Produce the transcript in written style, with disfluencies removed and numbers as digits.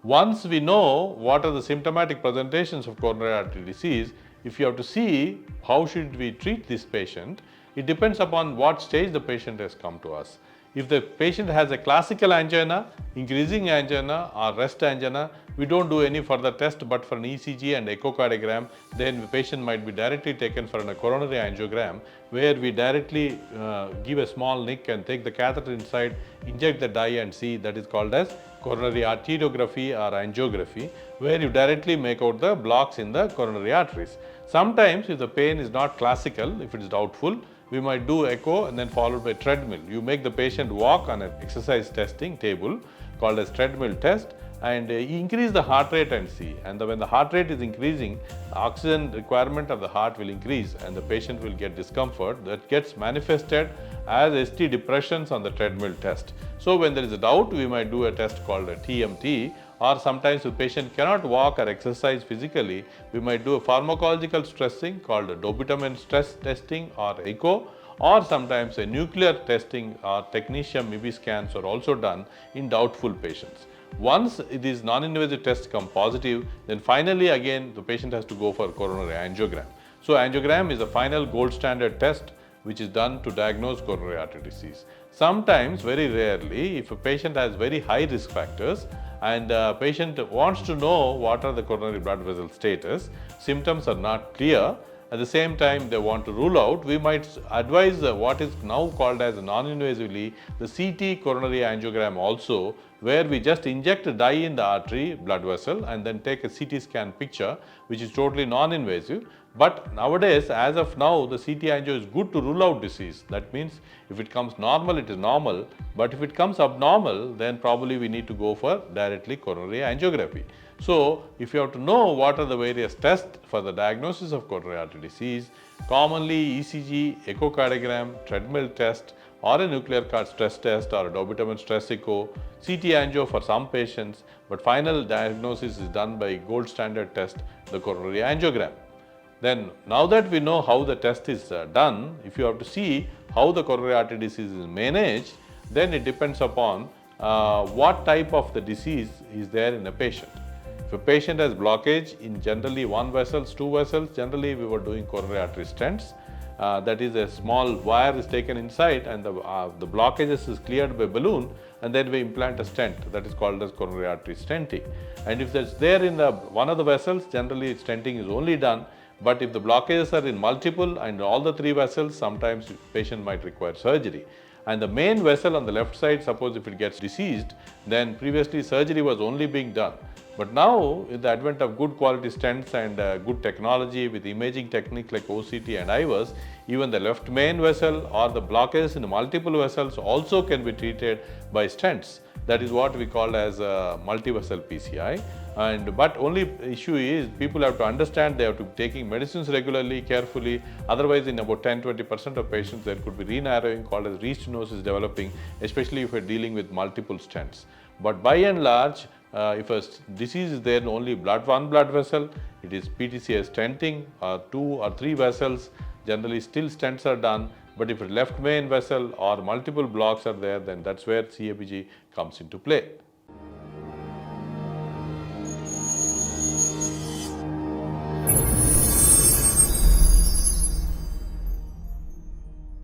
Once we know what are the symptomatic presentations of coronary artery disease, if you have to see how should we treat this patient, it depends upon what stage the patient has come to us. If the patient has a classical angina, increasing angina or rest angina, we don't do any further test but for an ECG and echocardiogram, then the patient might be directly taken for a coronary angiogram where we directly give a small nick and take the catheter inside, inject the dye and see. That is called as coronary arteriography or angiography, where you directly make out the blocks in the coronary arteries. Sometimes if the pain is not classical, if it is doubtful, we might do echo and then followed by treadmill. You make the patient walk on an exercise testing table called as treadmill test and increase the heart rate and see. And when the heart rate is increasing, oxygen requirement of the heart will increase and the patient will get discomfort that gets manifested as ST depressions on the treadmill test. So when there is a doubt, we might do a test called a TMT, or sometimes if the patient cannot walk or exercise physically, we might do a pharmacological stressing called a dobutamine stress testing or echo, or sometimes a nuclear testing or technetium MIBI scans are also done in doubtful patients. Once these non-invasive tests come positive, then finally again the patient has to go for coronary angiogram. So angiogram is the final gold standard test which is done to diagnose coronary artery disease. Sometimes, very rarely, if a patient has very high risk factors and a patient wants to know what are the coronary blood vessel status, symptoms are not clear, at the same time they want to rule out, we might advise what is now called as non-invasively the CT coronary angiogram also, where we just inject a dye in the artery blood vessel and then take a CT scan picture, which is totally non-invasive. But nowadays, as of now, the CT angio is good to rule out disease. That means if it comes normal, it is normal. But if it comes abnormal, then probably we need to go for directly coronary angiography. So if you have to know what are the various tests for the diagnosis of coronary artery disease, commonly ECG, echocardiogram, treadmill test, or a nuclear stress test or a dobutamine stress echo, CT angio for some patients, but final diagnosis is done by gold standard test, the coronary angiogram. Then now that we know how the test is done, if you have to see how the coronary artery disease is managed, then it depends upon what type of the disease is there in a patient. If a patient has blockage in generally one vessels, two vessels, generally we were doing coronary artery stents. That is, a small wire is taken inside and the blockages is cleared by balloon, and then we implant a stent that is called as coronary artery stenting. And if that's there in one of the vessels, generally stenting is only done. But if the blockages are in multiple and all the three vessels, sometimes the patient might require surgery. And the main vessel on the left side, suppose if it gets diseased, then previously surgery was only being done. But now, with the advent of good quality stents and good technology with imaging techniques like OCT and IVUS, even the left main vessel or the blockages in multiple vessels also can be treated by stents. That is what we call as multi-vessel PCI. But only issue is people have to understand they have to be taking medicines regularly, carefully. Otherwise, in about 10-20% of patients, there could be re-narrowing called as restenosis developing, especially if we're dealing with multiple stents. But by and large, if a disease is there in only one blood vessel, it is PTCA stenting, 2 or 3 vessels, generally still stents are done. But if a left main vessel or multiple blocks are there, then that's where CABG comes into play.